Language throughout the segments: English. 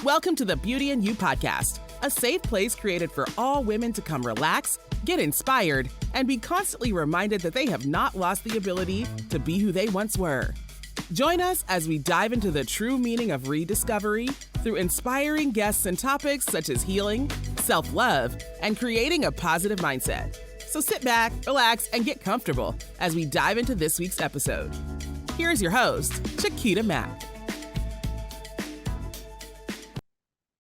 Welcome to the Beauty and You podcast, a safe place created for all women to come relax, get inspired, and be constantly reminded that they have not lost the ability to be who they once were. Join us as we dive into the true meaning of rediscovery through inspiring guests and topics such as healing, self-love, and creating a positive mindset. So sit back, relax, and get comfortable as we dive into this week's episode. Here's your host, Quita Mack.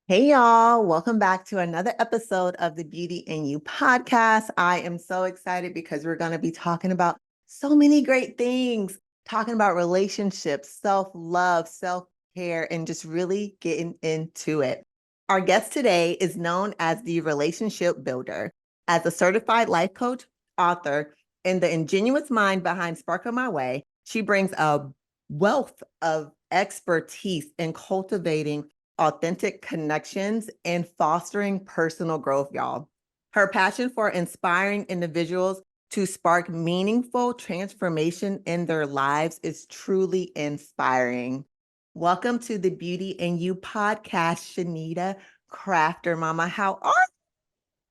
Hey, y'all. Welcome back to another episode of the Beauty and You podcast. I am so excited because we're going to be talking about so many great things, talking about relationships, self-love, self-care, and just really getting into it. Our guest today is known as the Relationship Builder. As a certified life coach, author, and the ingenuous mind behind Sparkle My Way, she brings a wealth of expertise in cultivating authentic connections and fostering personal growth, y'all. Her passion for inspiring individuals to spark meaningful transformation in their lives is truly inspiring. Welcome to the Beauty and You podcast, Shanita Crafter. Mama, how are you?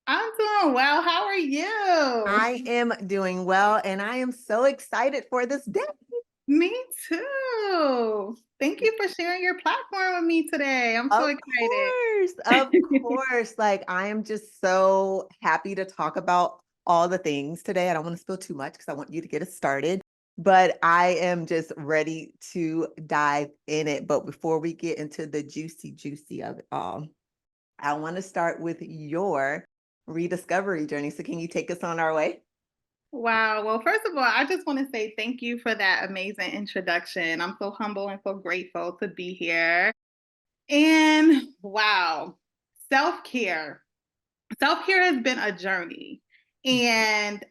I'm doing well. How are you? I am doing well, and I am so excited for this day. Me too. Thank you for sharing your platform with me today. I'm so excited. Of course. Like, I am just so happy to talk about all the things today. I don't want to spill too much because I want you to get us started, but I am just ready to dive in it. But before we get into the juicy of it all, I want to start with your rediscovery journey. So can you take us on our way? Wow. Well, first of all, I just want to say thank you for that amazing introduction. I'm so humble and so grateful to be here. And wow, self-care. Self-care has been a journey. And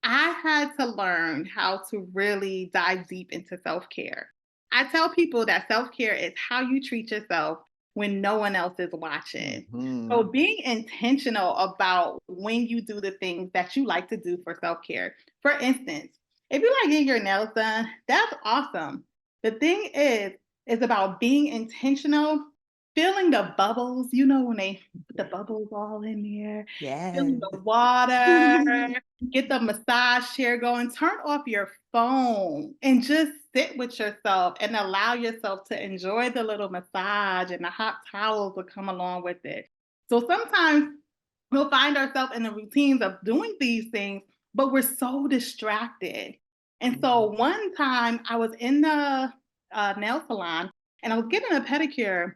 I had to learn how to really dive deep into self-care. I tell people that self-care is how you treat yourself when no one else is watching. Mm-hmm. So being intentional about when you do the things that you like to do for self-care. For instance, if you like getting your nails done, that's awesome. The thing is about being intentional, feeling the bubbles, you know, when they put the bubbles all in there, feeling the water, get the massage chair going, turn off your phone and just sit with yourself and allow yourself to enjoy the little massage, and the hot towels will come along with it. So sometimes we'll find ourselves in the routines of doing these things, but we're so distracted. And so one time I was in the nail salon and I was getting a pedicure.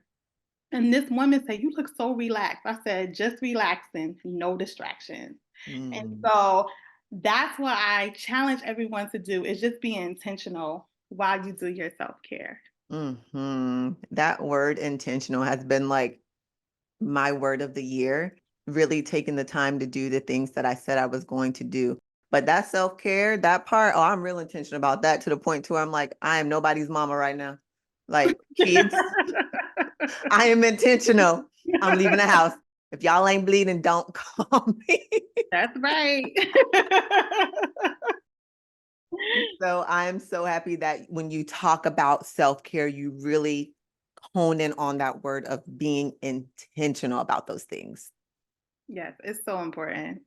And this woman said, "You look so relaxed." I said, "Just relaxing, no distractions." And so that's what I challenge everyone to do, is just be intentional while you do your self-care. That word intentional has been like my word of the year, really taking the time to do the things that I said I was going to do. But that self-care, that part, oh, I'm real intentional about that, to the point to where I'm like, I am nobody's mama right now. Like, kids, I am intentional. I'm leaving the house. If y'all ain't bleeding, don't call me. That's right. So I'm so happy that when you talk about self-care, you really hone in on that word of being intentional about those things. Yes, it's so important.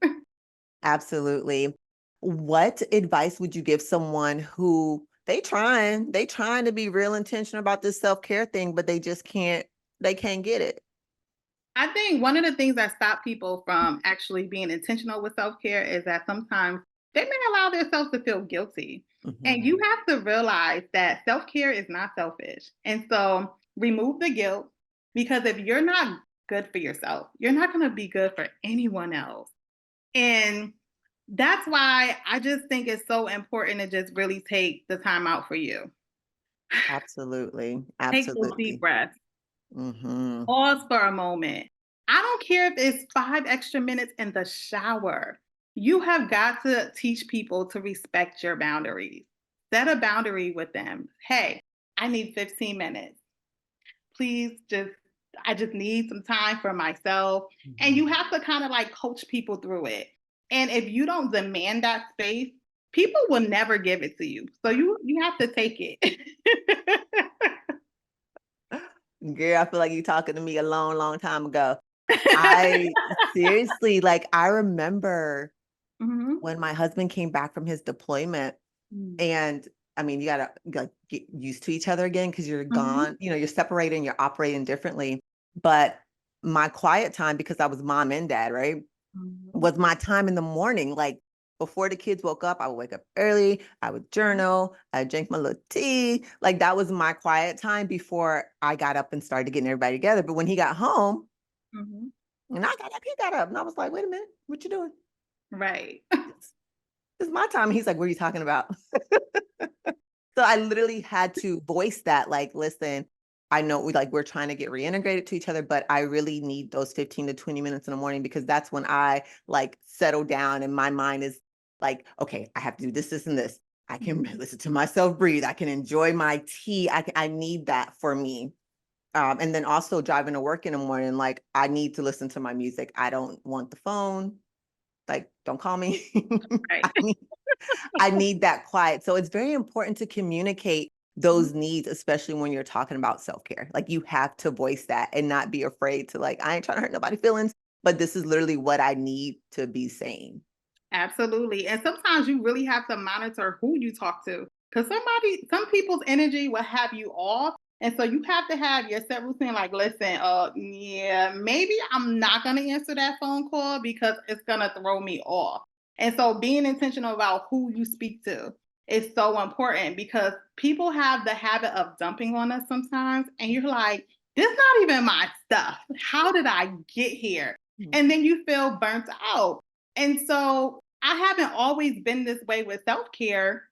Absolutely. What advice would you give someone who they trying to be real intentional about this self-care thing, but they can't get it? I think one of the things that stop people from actually being intentional with self-care is that sometimes they may allow themselves to feel guilty. And you have to realize that self-care is not selfish. And so remove the guilt, because if you're not good for yourself, you're not going to be good for anyone else. And that's why I just think it's so important to just really take the time out for you. Absolutely. Take those deep breaths. Mm-hmm. Pause for a moment. I don't care if it's 5 extra minutes in the shower. You have got to teach people to respect your boundaries. Set a boundary with them. Hey, I need 15 minutes. Please I just need some time for myself. And you have to kind of like coach people through it. And if you don't demand that space, people will never give it to you. So you have to take it. Girl, I feel like you talking to me a long, long time ago. I seriously, like, I remember Mhm. when my husband came back from his deployment, Mm. and I mean, you gotta like get used to each other again because you're Mhm. gone, you're separating, you're operating differently. But my quiet time, because I was mom and dad, right, Mhm. was my time in the morning. Like before the kids woke up, I would wake up early, I would journal, I drink my little tea. Like that was my quiet time before I got up and started getting everybody together. But when he got home, Mhm. and I got up, he got up, and I was like, wait a minute, what you doing? Right. It's, it's my time. He's like, what are you talking about? So I literally had to voice that, like, listen, I know we're trying to get reintegrated to each other, but I really need those 15 to 20 minutes in the morning because that's when I like settle down and my mind is like, okay, I have to do this, this, and this. I can listen to myself breathe. I can enjoy my tea. I need that for me. And then also driving to work in the morning, like I need to listen to my music. I don't want the phone. Like, don't call me. Right. I need I need that quiet. So it's very important to communicate Mhm. those needs, especially when you're talking about self-care. Like you have to voice that and not be afraid to like, I ain't trying to hurt nobody's feelings, but this is literally what I need to be saying. Absolutely. And sometimes you really have to monitor who you talk to because some people's energy will have you off. And so you have to have your set routine like, listen, yeah, maybe I'm not going to answer that phone call because it's going to throw me off. And so being intentional about who you speak to is so important because people have the habit of dumping on us sometimes. And you're like, this is not even my stuff. How did I get here? Mm. And then you feel burnt out. And so I haven't always been this way with self care.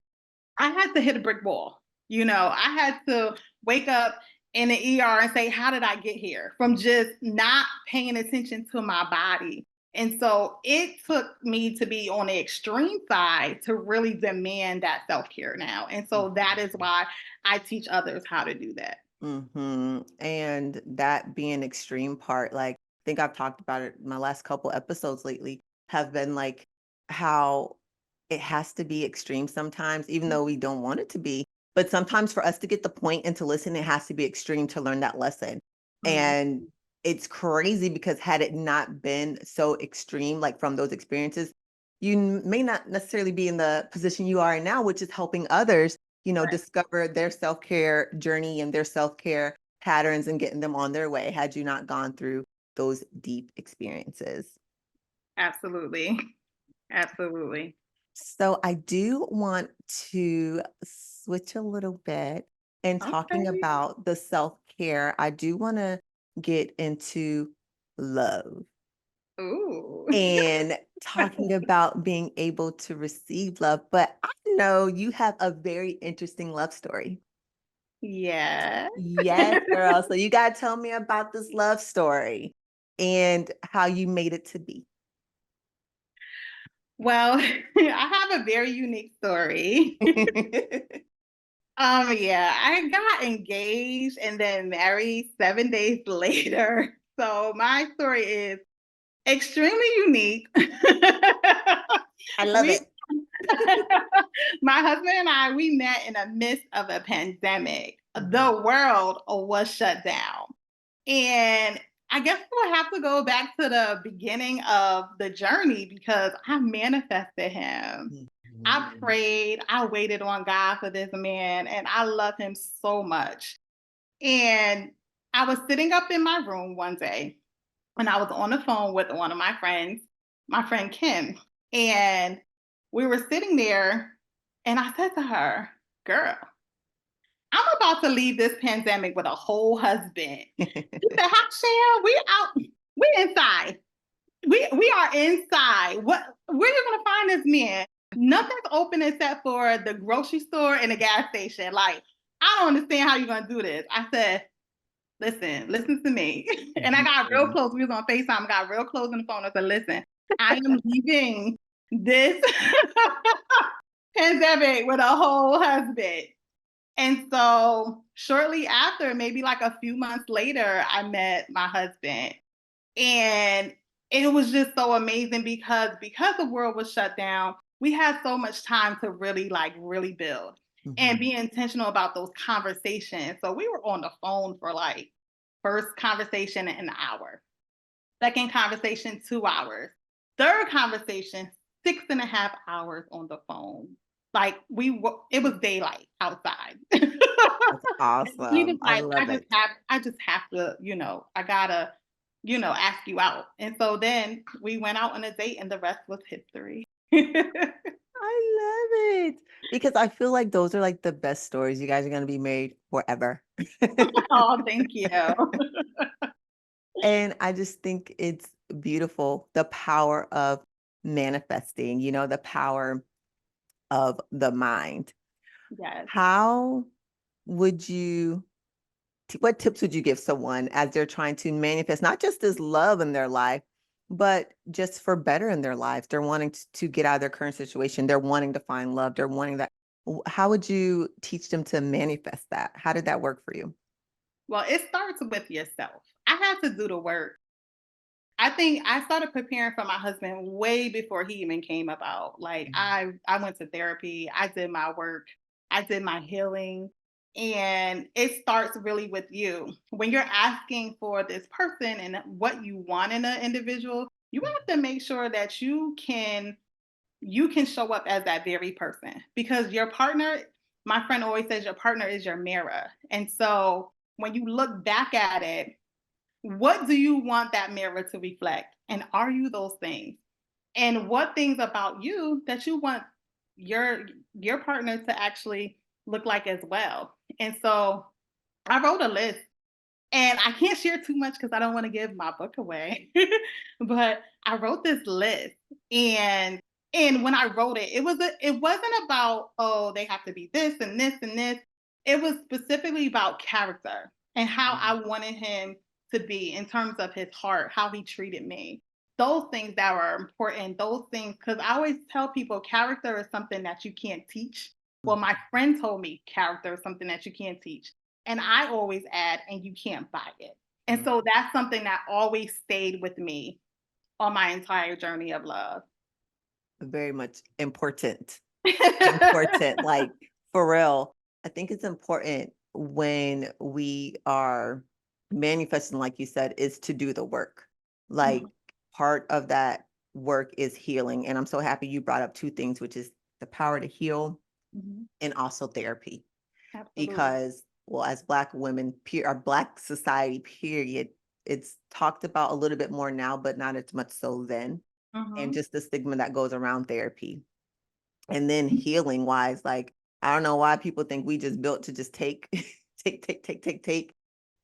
I had to hit a brick wall. I had to wake up in the ER and say, how did I get here? From just not paying attention to my body. And so it took me to be on the extreme side to really demand that self care now. And so that is why I teach others how to do that. And that being extreme part, like I think I've talked about it, my last couple episodes lately have been like how it has to be extreme sometimes, even though we don't want it to be. But sometimes for us to get the point and to listen, it has to be extreme to learn that lesson. Mhm. And it's crazy because had it not been so extreme, like from those experiences, you may not necessarily be in the position you are in now, which is helping others, discover their self-care journey and their self-care patterns and getting them on their way had you not gone through those deep experiences. Absolutely. Absolutely. So I do want to switch a little bit and talking Okay. about the self-care. I do want to get into love Ooh. and talking about being able to receive love. But I know you have a very interesting love story. Yeah. Yes, girl. So you got to tell me about this love story and how you made it to be. Well, I have a very unique story. Yeah, I got engaged and then married 7 days later. So my story is extremely unique. I love we it. My husband and I, we met in the midst of a pandemic. Mhm. The world was shut down. And I guess we'll have to go back to the beginning of the journey because I manifested him. I Mhm. prayed, I waited on God for this man, and I love him so much. And I was sitting up in my room one day and I was on the phone with one of my friends, my friend Kim. And we were sitting there, and I said to her, girl, I'm about to leave this pandemic with a whole husband. She said, how Shell? We out, we inside. We are inside. Where you gonna find this man? Nothing's open except for the grocery store and the gas station. Like, I don't understand how you're gonna do this. I said, listen to me. And I got real close. We was on FaceTime, got real close on the phone. I said, listen, I am leaving this pandemic with a whole husband. And so shortly after, maybe like a few months later, I met my husband. And it was just so amazing because the world was shut down, we had so much time to really build and Mhm. be intentional about those conversations. So we were on the phone for like First conversation, an hour. Second conversation, 2 hours. Third conversation, 6.5 hours on the phone. Like it was daylight outside. That's We just awesome. I like, love it. I just have to, I gotta, ask you out. And so then we went out on a date and the rest was history. I love it because I feel like those are like the best stories. You guys are going to be married forever. Oh, thank you. And I just think it's beautiful, the power of manifesting, the power of the mind. Yes. How would you, what tips would you give someone as they're trying to manifest not just this love in their life, but just for better in their lives? They're wanting to get out of their current situation. They're wanting to find love. They're wanting that. How would you teach them to manifest that? How did that work for you? Well, it starts with yourself. I had to do the work. I think I started preparing for my husband way before he even came about. Like I went to therapy, I did my work, I did my healing, and it starts really with you. When you're asking for this person and what you want in an individual, you have to make sure that you can show up as that very person, because your partner, my friend always says, your partner is your mirror. And so when you look back at it, what do you want that mirror to reflect? And are you those things? And what things about you that you want your your partner to actually look like as well? And so I wrote a list, and I can't share too much because I don't want to give my book away. But I wrote this list, and when I wrote it, it wasn't about, oh, they have to be this and this and this. It was specifically about character and how I wanted him to be in terms of his heart, how he treated me. Those things that were important, those things, because I always tell people character is something that you can't teach. Well, my friend told me character is something that you can't teach. And I always add, and you can't buy it. And so that's something that always stayed with me on my entire journey of love. Very much important, like for real. I think it's important when we are manifesting, like you said, is to do the work. Like Mhm, part of that work is healing. And I'm so happy you brought up two things, which is the power to heal mhm. and also therapy. Absolutely. Because, well, as Black women, our Black society, period, it's talked about a little bit more now, but not as much so then. And Mhm. just the stigma that goes around therapy. And then healing wise, like, I don't know why people think we just built to just take, take,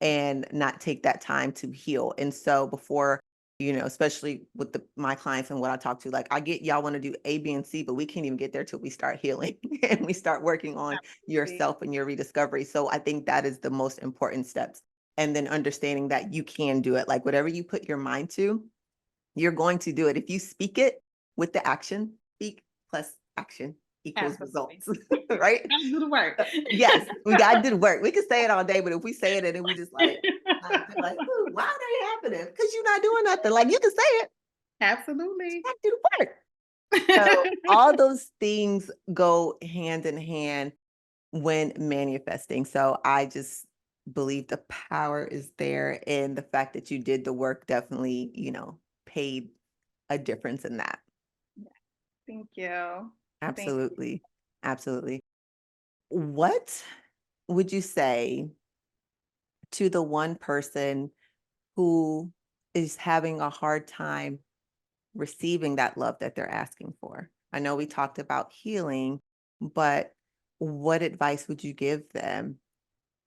and not take that time to heal. And so before, especially with my clients and what I talk to, like, I get y'all want to do A, B, and C, but we can't even get there till we start healing and we start working on Absolutely. yourself and your rediscovery. So I think that is the most important steps. And then understanding that you can do it. Like whatever you put your mind to, you're going to do it. If you speak it with the action, speak plus action equals Absolutely. results, right? Gotta do the work. Yes, we got to do the work. We can say it all day, but if we say it and then we just like, like, "Ooh, why are they happening? Because you're not doing nothing. Like you can say it, you Absolutely. got to do the work." So all those things go hand in hand when manifesting. So I just believe the power is there, and the fact that you did the work definitely, paid a difference in that. Thank you. Thank you. Absolutely. Absolutely. What would you say to the one person who is having a hard time receiving that love that they're asking for? I know we talked about healing, but what advice would you give them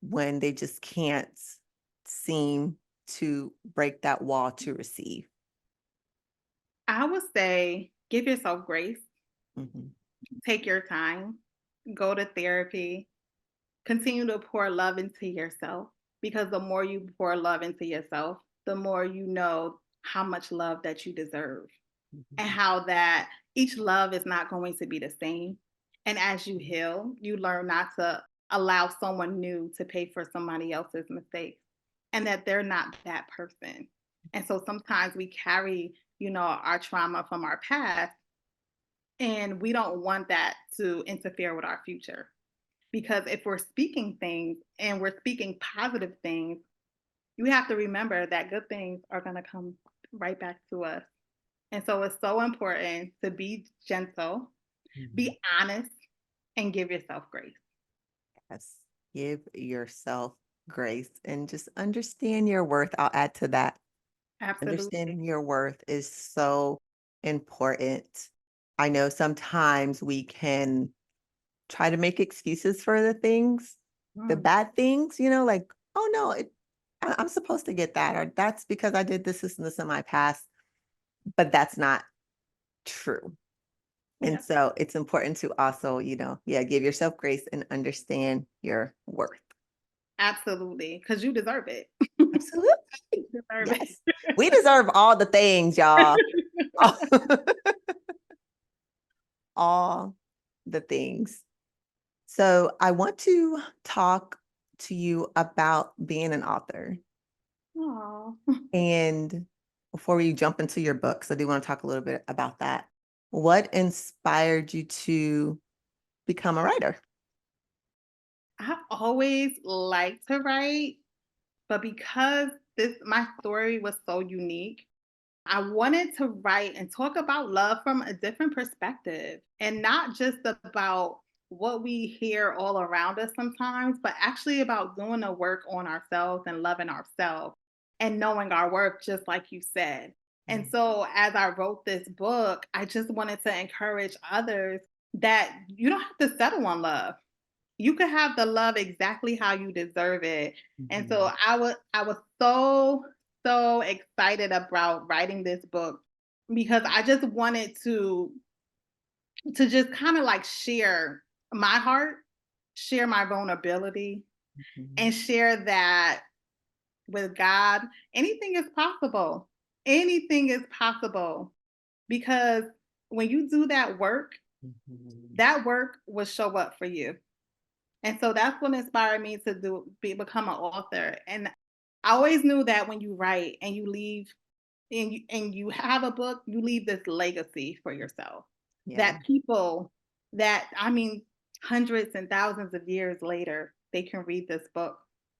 when they just can't seem to break that wall to receive? I would say give yourself grace, Mhm. take your time, go to therapy, continue to pour love into yourself, because the more you pour love into yourself, the more you know how much love that you deserve, and Mhm. how that each love is not going to be the same. And as you heal, you learn not to allow someone new to pay for somebody else's mistakes, and that they're not that person. And so sometimes we carry, our trauma from our past, and we don't want that to interfere with our future. Because if we're speaking things and we're speaking positive things, you have to remember that good things are going to come right back to us. And so it's so important to be gentle, be honest, and give yourself grace. Yes. Give yourself grace and just understand your worth. I'll add to that. Absolutely. Understanding your worth is so important. I know sometimes we can try to make excuses for the Mm. bad things, like, oh no, I'm supposed to get that, or that's because I did this and this in my past, but that's not true. And Yeah, so it's important to also, give yourself grace and understand your worth. absolutely. Because you deserve it. Absolutely. You deserve Yes. it. We deserve all the things, y'all. All the things. So I want to talk to you about being an author. Aw. And before we jump into your books, I do want to talk a little bit about that. What inspired you to become a writer? I always liked to write, but because my story was so unique, I wanted to write and talk about love from a different perspective and not just about what we hear all around us sometimes, but actually about doing the work on ourselves and loving ourselves and knowing our worth, just like you said. And so as I wrote this book, I just wanted to encourage others that you don't have to settle on love. You could have the love exactly how you deserve it. And so I was so excited about writing this book because I just wanted to just kind of like share my heart, share my vulnerability, Mhm. and share that with God, anything is possible. Anything is possible because when you do Mhm. that work will show up for you. And so that's what inspired me to become an author. And I always knew that when you write and you leave and you have a book, you leave this legacy for yourself. Yeah. That people that I mean hundreds and thousands of years later, they can read this book.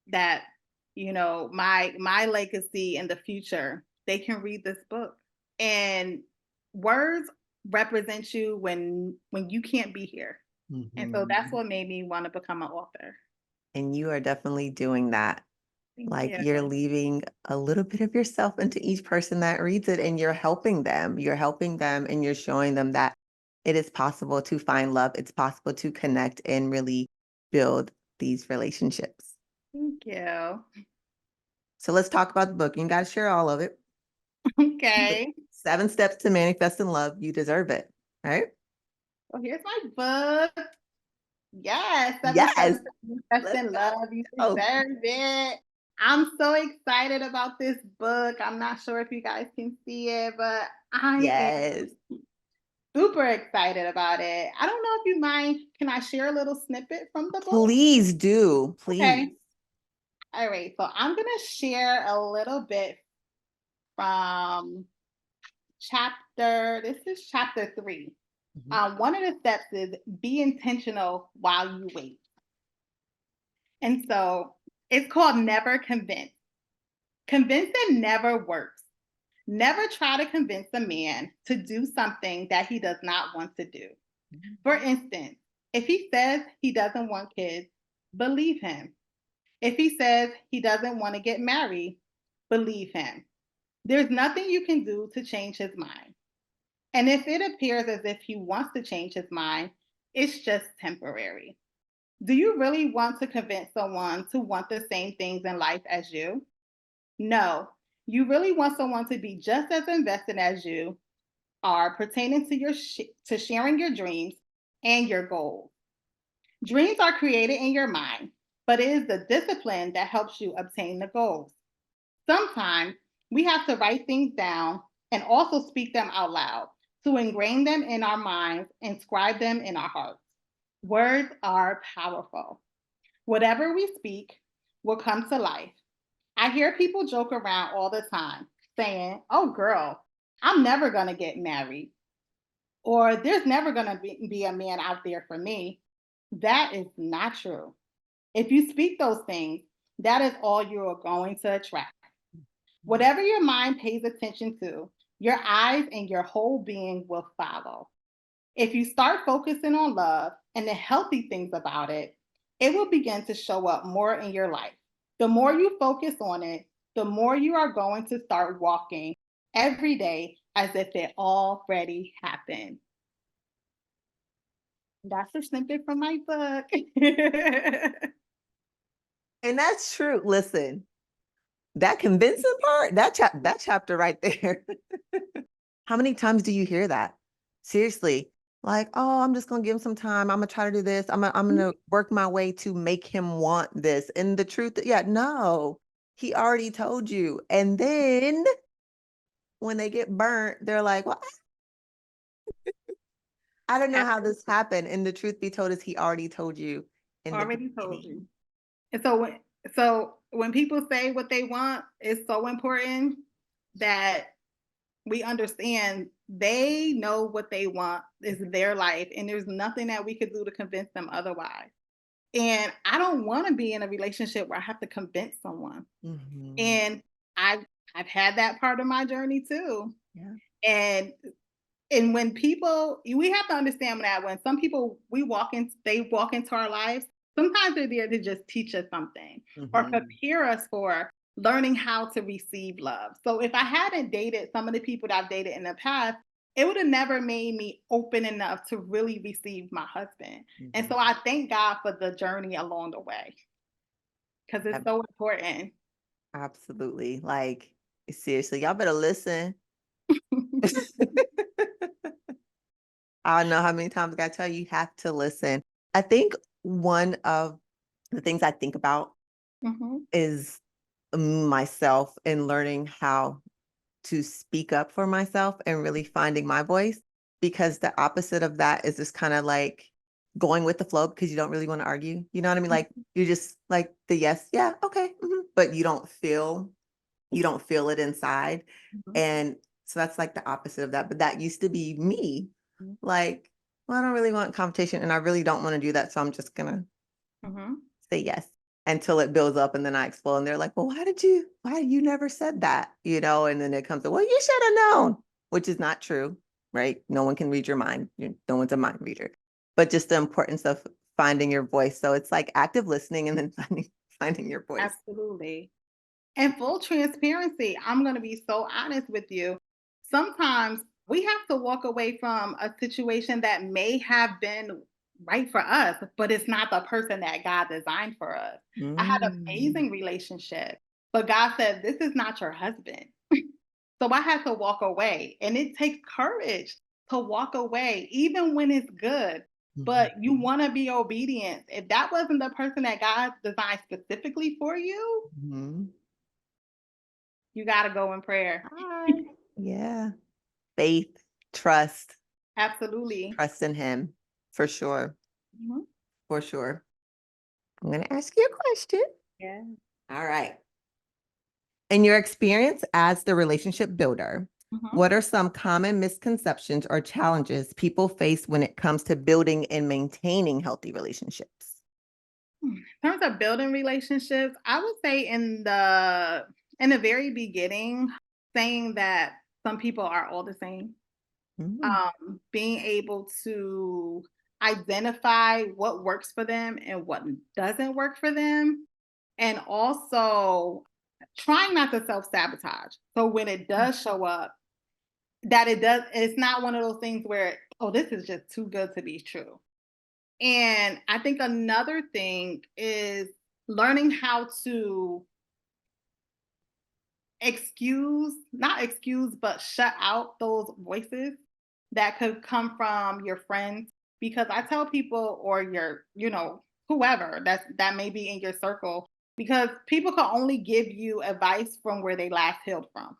That my legacy in the future, they can read this book. And words represent you when you can't be here. And so that's Mhm. what made me want to become an author. And you are definitely doing that. Thank Like you. you're leaving a little bit of yourself into each person that reads it, and you're helping them. You're helping them and you're showing them that it is possible to find love. It's possible to connect and really build these relationships. Thank you. So let's talk about the book. You got to share all of it. The Okay. 7 steps to manifest in love. You deserve it. Right? Well, here's my book. Yes, 7 steps Yes. to manifest Let's in love. You go. deserve it. I'm so excited about this book. I'm not sure if you guys can see it, but I Yes. am super excited about it. I don't know if you mind. Can I share a little snippet from the book? Please do. Please. Okay. All right. So I'm going to share a little bit from this is chapter 3. Mhm. One of the steps is be intentional while you wait. And so it's called never convince. Convincing never works. Never try to convince a man to do something that he does not want to do. For instance, if he says he doesn't want kids, believe him. If he says he doesn't want to get married, believe him. There's nothing you can do to change his mind. And if it appears as if he wants to change his mind, it's just temporary. Do you really want to convince someone to want the same things in life as you? No. You really want someone to be just as invested as you are pertaining to to sharing your dreams and your goals. Dreams are created in your mind, but it is the discipline that helps you obtain the goals. Sometimes we have to write things down and also speak them out loud to ingrain them in our minds and inscribe them in our hearts. Words are powerful. Whatever we speak will come to life. I hear people joke around all the time saying, "Oh, girl, I'm never going to get married," or "There's never going to be a man out there for me." That is not true. If you speak those things, that is all you are going to attract. Whatever your mind pays attention to, your eyes and your whole being will follow. If you start focusing on love and the healthy things about it, it will begin to show up more in your life. The more you focus on it, the more you are going to start walking every day as if it already happened. That's a snippet from my book. And that's true. Listen, that convincing part, that chapter right there. How many times do you hear that? Seriously. Like, oh, I'm just gonna give him some time. I'm gonna try to do this. I'm gonna work my way to make him want this. And the truth, yeah, no, he already told you. And then when they get burnt, they're like, well, I don't know how this happened. And the truth be told is he already told you in the Already told beginning. you. And so when people say what they want, it's so important that we understand they know what they want is their life, and there's nothing that we could do to convince them otherwise. And I don't want to be in a relationship where I have to convince someone. Mhm. And I've had that part of my journey too. Yeah. And when people, we have to understand that when some people they walk into our lives, sometimes they're there to just teach us something or Mhm. prepare us for learning how to receive love. So if I hadn't dated some of the people that I've dated in the past, it would have never made me open enough to really receive my husband. And so Mhm. I thank God for the journey along the way because it's Ab- so important. Absolutely. Like, seriously, y'all better listen. I don't know how many times I gotta tell you, you have to listen. I think one of the things I think about Mhm. is myself and learning how to speak up for myself and really finding my voice, because the opposite of that is just kind of like going with the flow because you don't really want to argue. You know what I mean? Like you're just like the yes, yeah, okay, but you don't feel it inside. Mhm. And so that's like the opposite of that. But that used to be me. Like, well, I don't really want competition and I really don't want to do that. So I'm just gonna Mhm. say yes until it builds up and then I explode. And they're like, well, why you never said that? And then it comes to, well, you should have known, which is not true, right? No one can read your mind. No one's a mind reader, but just the importance of finding your voice. So it's like active listening and then finding your voice. Absolutely. And full transparency, I'm going to be so honest with you. Sometimes we have to walk away from a situation that may have been right for us, but it's not the person that God designed for us. I had an Mm. amazing relationship, but God said, this is not your husband. So I had to walk away. And it takes courage to walk away, even when it's good. But you Mhm. want to be obedient. If that wasn't the person that God designed specifically for you, Mhm. you got to go in prayer. Hi. Yeah. Faith, trust, Absolutely. trust in him for sure. Mhm. For sure. I'm going to ask you a question. Yeah. All right. In your experience as the relationship builder, Mhm. what are some common misconceptions or challenges people face when it comes to building and maintaining healthy relationships? In terms of building relationships, I would say in the very beginning, saying that some people are all the same. Mm. Being able to identify what works for them and what doesn't work for them, and also trying not to self-sabotage. So when it does show up, it's not one of those things where, oh, this is just too good to be true. And I think another thing is learning how to not excuse, but shut out those voices that could come from your friends. Because I tell people, or whoever that may be in your circle, because people can only give you advice from where they last healed from.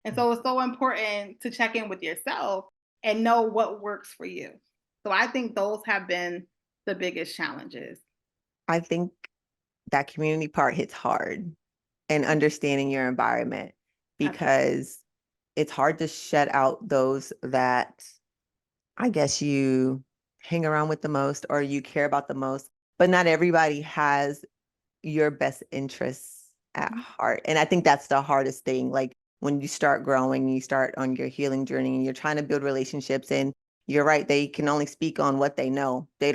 And so it's so important to check in with yourself and know what works for you. So I think those have been the biggest challenges. I think that community part hits hard and understanding your environment, because it's hard to shut out those that I guess you hang around with the most or you care about the most, but not everybody has your best interests at heart. And I think that's the hardest thing. Like when you start growing, you start on your healing journey and you're trying to build relationships, and you're right, they can only speak on what they know. They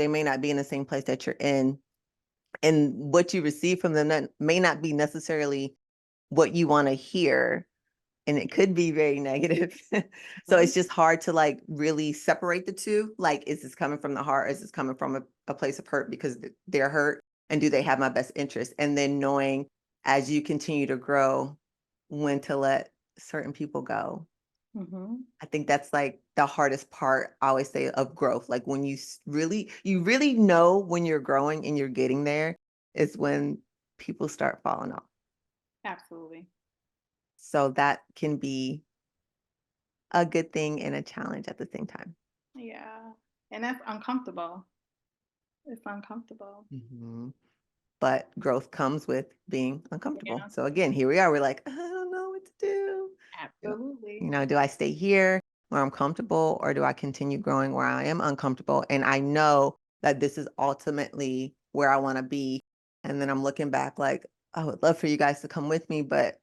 may not be in the same place that you're in. And what you receive from them may not be necessarily what you want to hear. And it could be very negative. So it's just hard to like really separate the two. Like, is this coming from the heart? Is this coming from a place of hurt because they're hurt? And do they have my best interest? And then knowing as you continue to grow, when to let certain people go. I think that's like the hardest part, I always say, of growth. Like when you really know when you're growing and you're getting there is when people start falling off. Absolutely. So that can be a good thing and a challenge at the same time. Yeah. And that's uncomfortable. It's uncomfortable. But growth comes with being uncomfortable. Yeah. So again, here we are. We're like, I don't know what to do. Absolutely. Do I stay here where I'm comfortable, or do I continue growing where I am uncomfortable? And I know that this is ultimately where I want to be. And then I'm looking back like, I would love for you guys to come with me, but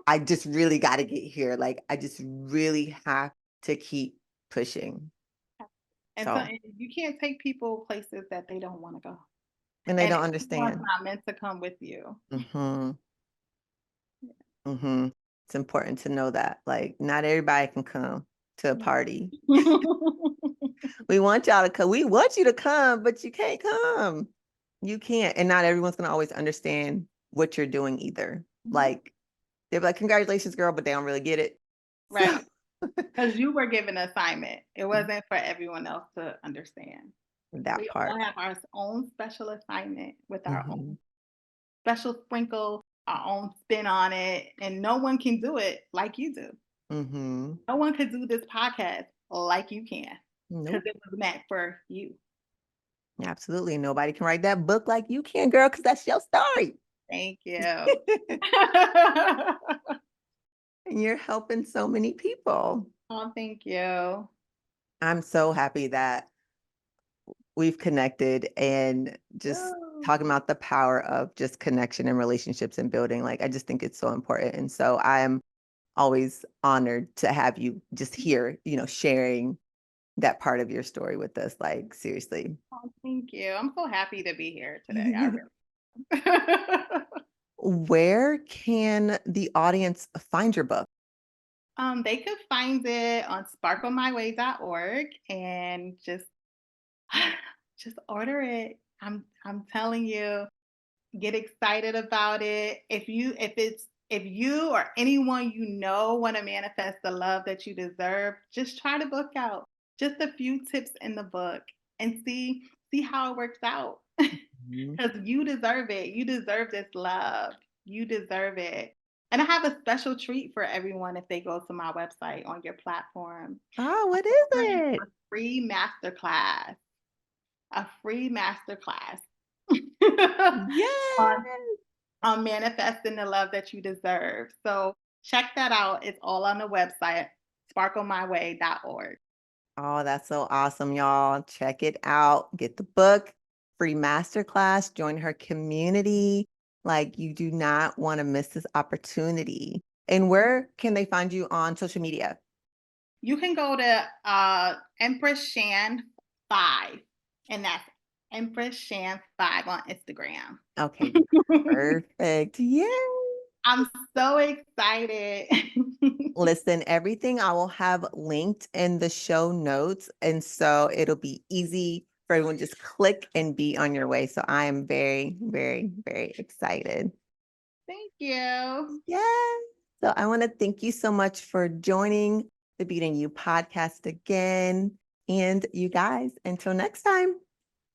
I just really got to get here. Like, I just really have to keep pushing. And so you can't take people places that they don't want to go. And they don't understand. It's not meant to come with you. It's important to know that. Like, not everybody can come to a party. We want y'all to come. We want you to come, but you can't come. You can't. And not everyone's going to always understand what you're doing either. Like, they're like, congratulations, girl, but they don't really get it. Right. Because you were given an assignment. It wasn't for everyone else to understand. That part. We all have our own special assignment with our own special sprinkle, our own spin on it. And no one can do it like you do. No one could do this podcast like you can. Because it was meant for you. Absolutely. Nobody can write that book like you can, girl, because that's your story. Thank you. And you're helping so many people. Oh, thank you. I'm so happy that we've connected and just talking about the power of just connection and relationships and building. Like, I just think it's so important. And so I am always honored to have you just here, sharing that part of your story with us. Like, seriously. Oh, thank you. I'm so happy to be here today. Where can the audience find your book? They could find it on sparklemyway.org and just order it. I'm telling you, get excited about it. If you or anyone want to manifest the love that you deserve, just try the book out. Just a few tips in the book and see how it works out. Because you deserve it. You deserve this love. You deserve it. And I have a special treat for everyone if they go to my website on your platform. Oh, what is it? A free masterclass. A free masterclass. Yes. on manifesting the love that you deserve. So check that out. It's all on the website, sparklemyway.org. Oh, that's so awesome, y'all. Check it out. Get the book, free masterclass, join her community. Like, you do not want to miss this opportunity. And where can they find you on social media? You can go to Empress Shan 5, and that's Empress Shan 5 on Instagram. Okay, perfect. Yay. I'm so excited. Listen, everything I will have linked in the show notes. And so it'll be easy for everyone to just click and be on your way. So I am very, very, very excited. Thank you. Yes. So I want to thank you so much for joining the Beauty and You podcast again. And you guys, until next time.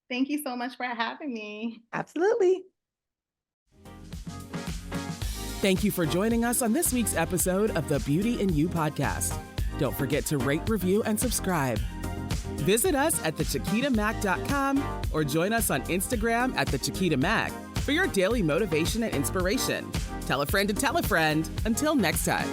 Thank you so much for having me. Absolutely. Thank you for joining us on this week's episode of the Beauty and You podcast. Don't forget to rate, review, and subscribe. Visit us at thechiquitamack.com or join us on Instagram at thechiquitamack for your daily motivation and inspiration. Tell a friend to tell a friend. Until next time.